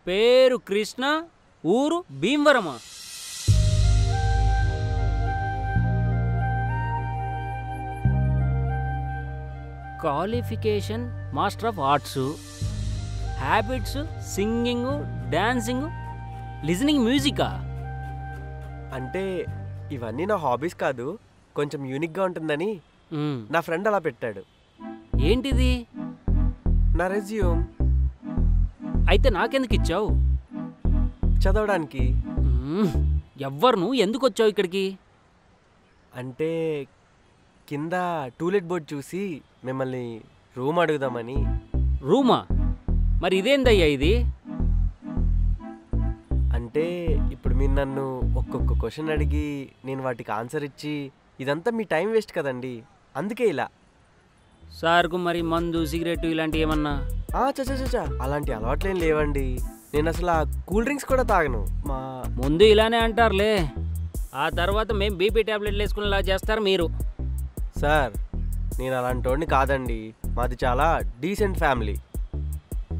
పేరు కృష్ణ, ఊరు భీమవరమా? Qualification master of arts, habits singing, dancing, listening మ్యూజికా? అంటే ఇవన్నీ నా హాబీస్ కాదు, కొంచెం యూనిక్గా ఉంటుందని నా ఫ్రెండ్ అలా పెట్టాడు. ఏంటిది? నా రెజ్యూమ్. అయితే నాకెందుకు ఇచ్చావు? చదవడానికి. ఎవ్వరు నువ్వు ఎందుకు వచ్చావు ఇక్కడికి? అంటే కింద టూలెట్ బోర్డ్ చూసి మిమ్మల్ని రూమ్ అడుగుదామని. రూమా? మరి ఇదేందయ్యా ఇది? అంటే ఇప్పుడు మీరు నన్ను ఒక్కొక్క క్వశ్చన్ అడిగి నేను వాటికి ఆన్సర్ ఇచ్చి ఇదంతా మీ టైం వేస్ట్ కదండి, అందుకే ఇలా. సార్కు మరి మందు సిగరెట్ ఇలాంటివి ఏమన్నా? చచ్చా అలాంటి అలవాట్లేం లేవండి. నేను అసలు ఆ కూల్ డ్రింక్స్ కూడా తాగను. ముందు ఇలానే అంటారులే, ఆ తర్వాత మేము బీపీ ట్యాబ్లెట్లు వేసుకునేలా చేస్తారు మీరు. సార్ నేను అలాంటి వాడిని కాదండి, మాది చాలా డీసెంట్ ఫ్యామిలీ.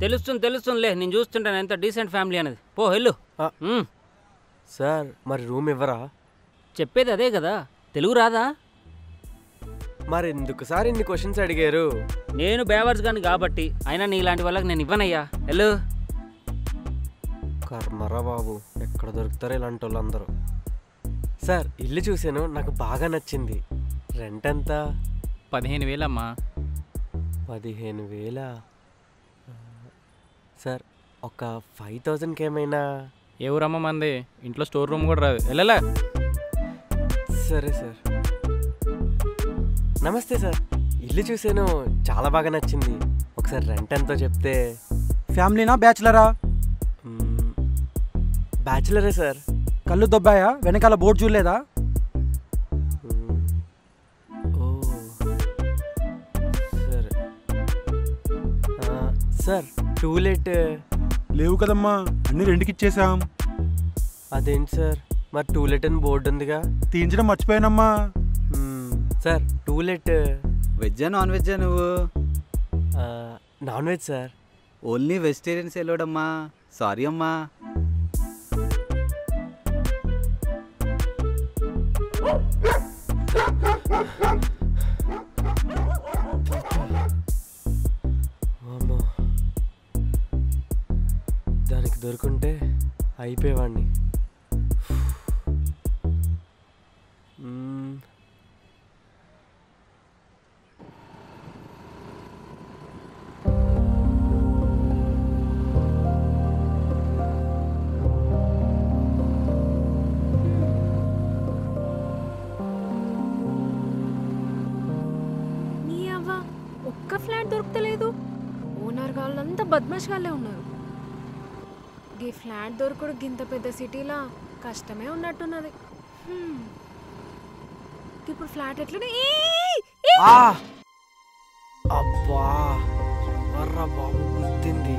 తెలుస్తుందిలే, నేను చూస్తుంటాను ఎంత డీసెంట్ ఫ్యామిలీ అనేది. పో వెళ్ళు. సార్ మరి రూమ్ ఇవ్వరా? చెప్పేది అదే కదా, తెలుగు రాదా? మరి ఎందుకు సార్ ఇన్ని క్వశ్చన్స్ అడిగారు? నేను బేవర్స్ గాని కాబట్టి, అయినా నీ ఇలాంటి వాళ్ళకి నేను ఇవ్వనయ్యా. వెళ్ళు. కర్మరా బాబు, ఎక్కడ దొరుకుతారో ఇలాంటి వాళ్ళందరూ. సార్ ఇల్లు చూశాను, నాకు బాగా నచ్చింది. రెంట్ ఎంత? 15,000 అమ్మా. 15,000? సార్ ఒక 5,000కి ఏమైనా? ఏ ఊరమ్మ మంది, ఇంట్లో స్టోర్ రూమ్ కూడా రాదు. వెళ్ళలే. సరే సార్. నమస్తే సార్, ఇల్లు చూసాను, చాలా బాగా నచ్చింది. ఒకసారి రెంట్ ఎంతో చెప్తే. ఫ్యామిలీనా బ్యాచులరా? బ్యాచులరే సార్. కళ్ళు దొబ్బాయా? వెనకాల బోర్డు చూడలేదా? ఓ సరే సార్. టూలెట్ లేవు కదమ్మా, అన్ని రెండుకి ఇచ్చేసాం. అదేంటి సార్, మరి టూలెట్ అని బోర్డు ఉందిగా? తీయించడం మర్చిపోయానమ్మా. సార్ టూలెట్ వెజ్జా నాన్ వెజ్జా నువ్వు? Non veg sir. Only vegetarians వెళ్ళోడమ్మా, సారీ అమ్మా. దానికి దొరుకుంటే అయిపోయేవాడిని. ఒక్క ఫ్లాట్ దొరకలేదు. ఓనర్ వాళ్ళంతా బద్మాష్గాళ్ళే ఉన్నారు. ఈ ఫ్లాట్ దొరకడు గింత పెద్ద సిటీలా కష్టమే ఉన్నట్టున్నది. ఇప్పుడు ఫ్లాట్ ఎట్లనే? అబ్బా ఎవర్రా బాబు గుర్తింది.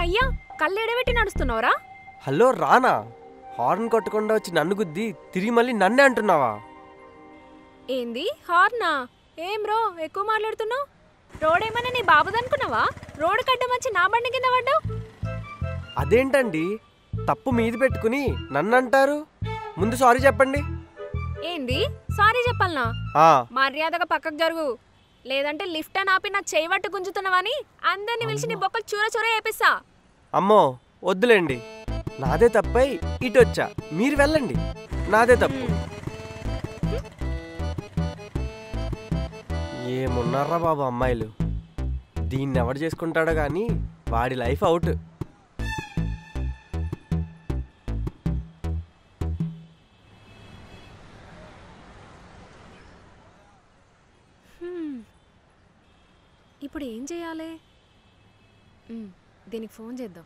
అయ్యా కళ్ళు ఎడబెట్టి నడుస్తున్నావురా? హలో రానా, హార్న్ కొట్టకుండా వచ్చి నన్ను గుద్ది తిరిగి మళ్ళీ నన్నే అంటున్నావా? ఏంది హార్నా? ఏం బ్రో ఎక్కువ మాట్లాడుతున్నావు? రోడ్ ఏమన్నా నీ బాబుదనుకున్నావా? రోడ్ కడ్డం వచ్చి నా బండి కింద పడ్డావు. అదేంటండి, తప్పు మీది పెట్టుకుని నన్ను అంటారు? ముందు సారీ చెప్పండి. ఏంది సారీ చెప్పాలనా? మర్యాదగా పక్కకు జరుగు, లేదంటే లిఫ్ట్ అని ఆపి నా చేయబట్టు గుంజుతున్నావని అందరిని పిలిచి నీ బొక్కలు చూర చూర వేపిస్తా. అమ్మో వద్దులేండి, నాదే తప్పై ఇటొచ్చా, మీరు వెళ్ళండి, నాదే తప్పు. ఏమున్నారా బాబు అమ్మాయిలు, దీన్ని ఎవడు చేసుకుంటాడో కానీ వాడి లైఫ్ అవుట్. ఇప్పుడు ఏం చేయాలి? దీనికి ఫోన్ చేద్దాం.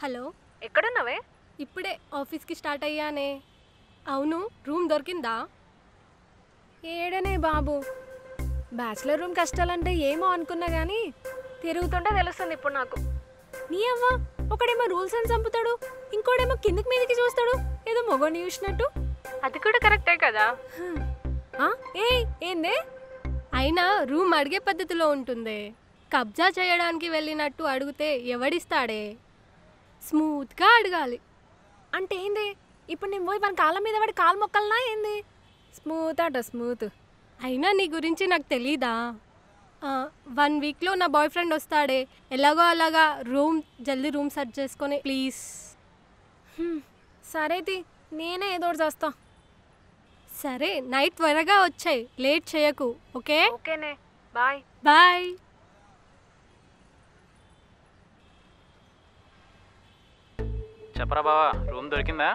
హలో, ఎక్కడున్నావే? ఇప్పుడే ఆఫీస్కి స్టార్ట్ అయ్యానే. అవును, రూమ్ దొరికిందా? ఏడనే బాబు, బ్యాచిలర్ రూమ్ కష్టాలంటే ఏమో అనుకున్నా కానీ తిరుగుతుంటే తెలుస్తుంది ఇప్పుడు నాకు. నీ అవ్వ, ఒకడేమో రూల్స్ అని చంపుతాడు, ఇంకోడేమో కిందికి మీదకి చూస్తాడు, ఏదో మొగోని చూసినట్టు. అది కూడా కరెక్టే కదా. ఏ ఏందే? అయినా రూమ్ అడిగే పద్ధతిలో ఉంటుందే. కబ్జా చేయడానికి వెళ్ళినట్టు అడిగితే ఎవడిస్తాడే? స్మూత్గా అడగాలి. అంటే ఏంది? ఇప్పుడు నేను పోయి మన కాళ్ళ మీద పడి కాలు మొక్కలనా ఏంది? స్మూత్ అట స్మూత్. అయినా నీ గురించి నాకు తెలీదా? 1 వీక్లో నా బాయ్ ఫ్రెండ్ వస్తాడే. ఎలాగో అలాగా జల్దీ రూమ్ సెర్చ్ చేసుకొని ప్లీజ్. సరేది, నేనే ఏదో ఒకటి చేస్తా. సరే, నైట్ త్వరగా వచ్చాయి, లేట్ చేయకు. ఓకే? ఓకేనే, బాయ్. బాయ్. చెప్పరా బావా, రూమ్ దొరికిందా?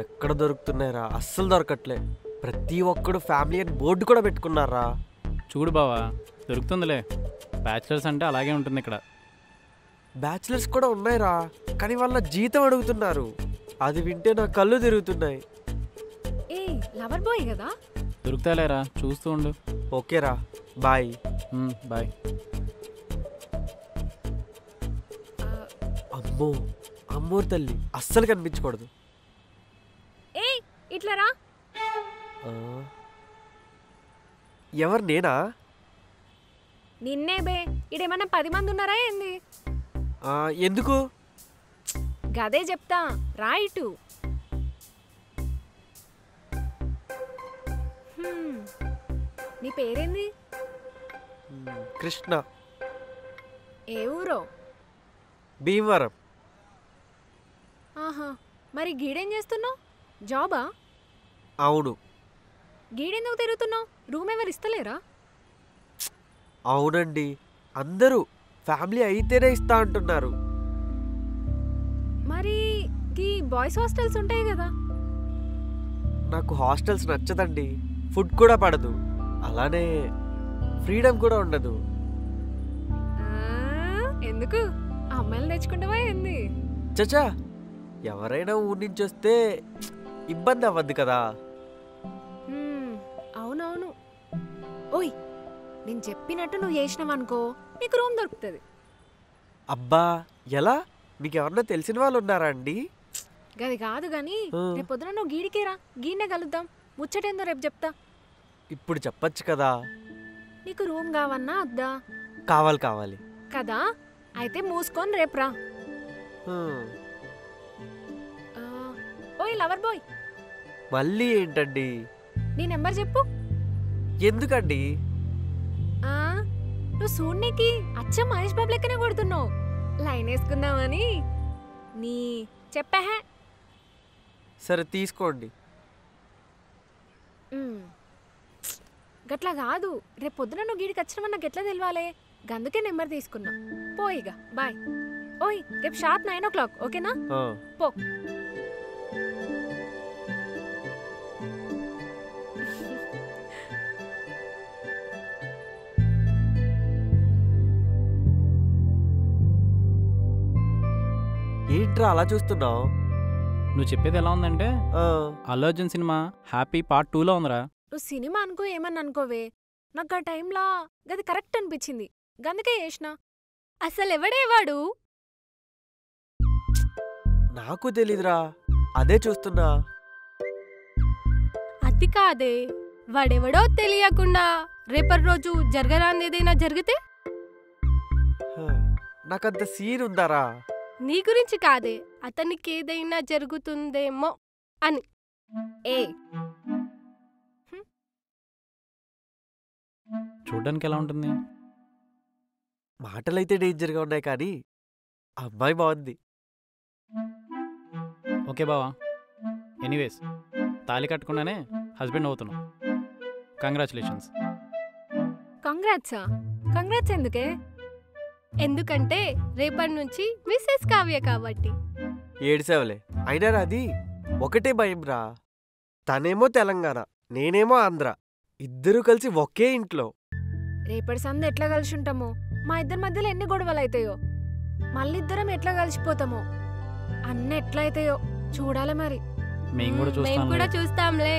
ఎక్కడ దొరుకుతున్నాయిరా, అస్సలు దొరకట్లే. ప్రతి ఒక్కడు ఫ్యామిలీ అని బోర్డు కూడా పెట్టుకున్నారా. చూడు బావా, దొరుకుతుందిలే. బ్యాచిలర్స్ అంటే అలాగే ఉంటుంది ఇక్కడ. బ్యాచిలర్స్ కూడా ఉన్నాయిరా, కానీ వాళ్ళ జీతం అడుగుతున్నారు. అది వింటే నా కళ్ళు తిరుగుతున్నాయి. ఏ లవర్ బాయ్ కదా? దొరుకుతాలేరా, చూస్తూ ఉండు. ఓకేరా, బాయ్. బాయ్. అమ్మో, అమ్మోరు తల్లి అస్సలు కనిపించకూడదు. ఏ ఇట్లా రా. ఎవరు, నేనా? నిన్నే బే. ఇడేమన్నా 10 మంది ఉన్నారా ఏంది? ఎందుకు? గదే చెప్తా, రా ఇటు. నీ పేరేంది? కృష్ణ. ఏ ఊరో? భీమవరం. ఆహా, మరి గీడేం చేస్తున్నావు? జాబా? అవును. గీడెందుకు తిరుగుతున్నావు? రూమ్ ఎవరు ఇస్తలేరా? అవునండి, అందరూ ఫ్యామిలీ అయితేనే ఇస్తా అంటున్నారు. మరి ఈ బాయ్స్ హాస్టల్స్ ఉంటాయి కదా? నాకు హాస్టల్స్ నచ్చదండి. ఫుడ్ కూడా పడదు, అలానే ఫ్రీడమ్ కూడా ఉండదు. ఎందుకు? అమ్మాయిలు తెచ్చుకుంటావా ఏంది? చచా, ఎవరైనా ఊరి నుంచి వస్తే ఇబ్బంది అవ్వద్దు కదా. అవునవును. ఓయ్, నేను చెప్పినట్టు నువ్వు చేసినావనుకో, నీకు రూమ్ దొరుకుతుంది. అబ్బా, ఎలా? మీకు ఎవరన్నా తెలిసిన వాళ్ళు ఉన్నారా అండి? గది కాదు కానీ రేపు పొద్దున నువ్వు గీడికేరా, గీడనే కలుద్దాం. ముచ్చటేందో రేపు చెప్తా. ఇప్పుడు చెప్పచ్చు కదా. నీకు రూమ్ కావన్నా వద్దా? కావాలి కావాలి కదా, అయితే మూసుకొని రేపు రా. ఓయ్ లవర్ బాయ్, మళ్ళీ ఏంటండి? నీ నెంబర్ చెప్పు. ఎందుకండి? నువ్వు సూర్నికి అచ్చం మహేష్ బాబు లెక్కనే కొడుతున్నావు. లైన్ వేసుకుందామని. నీ చెప్పా. సరే తీసుకోండి. గట్లా కాదు, రేపు పొద్దున నువ్వు గీడికి వచ్చినామని నాకు ఎట్లా తెలియాలి? గందుకే నెంబర్ తీసుకున్నా. పోయిగా, బాయ్. ఓయ్, రేపు షార్ప్ 9 o'clock, ఓకేనా? పో. ఏంట్రా అలా చూస్తున్నావు? నువ్వు చెప్పేది ఎలా ఉందంటే, Allu Arjun cinema happy part 2లో ఉందిరా. నువ్వు సినిమా అనుకో ఏమని అనుకోవే, నాకు ఆ టైంలో గది కరెక్ట్ అనిపించింది, గందుకే చేసిన. అసలు ఎవడేవాడు? నాకు తెలీదురా, అదే చూస్తున్నా. అది కాదే, వాడెవడో తెలియకుండా రేపటి రోజు జరగరాని ఏదైనా జరిగితే? నాకంత సీన్ ఉందారా? నీ గురించి కాదే, అతనికి ఏదైనా జరుగుతుందేమో అని. చూడ్డానికి ఎలా ఉంటుంది? మాటలైతే డేంజర్గా ఉన్నాయి, కానీ అమ్మాయి బాగుంది. ఓకే బావా, ఎనీవేస్ తాళి కట్టకుండానే హస్బెండ్ అవుతున్నావు. కంగ్రాచులేషన్స్. కంగ్రాట్సా? కంగ్రాట్స్ ఎందుకే? ఎందుకంటే రేపటి నుంచి మిస్సెస్ కావ్య కాబట్టి. ఏడ్సేవలే, అయినా అది ఒకటే భయం రా. తనేమో తెలంగాణ, నేనేమో ఆంధ్ర, ఇద్దరూ కలిసి ఒకే ఇంట్లో. రేపటి సందు ఎట్లా కలిసి ఉంటామో, మా ఇద్దరి మధ్యలో ఎన్ని గొడవలు అవుతాయో. మళ్ళిద్దరం ఎట్లా కలిసిపోతామో అన్న ఎట్లయితాయో చూడాలి మరి. మేము కూడా మేము కూడా చూస్తాం చూస్తాంలే.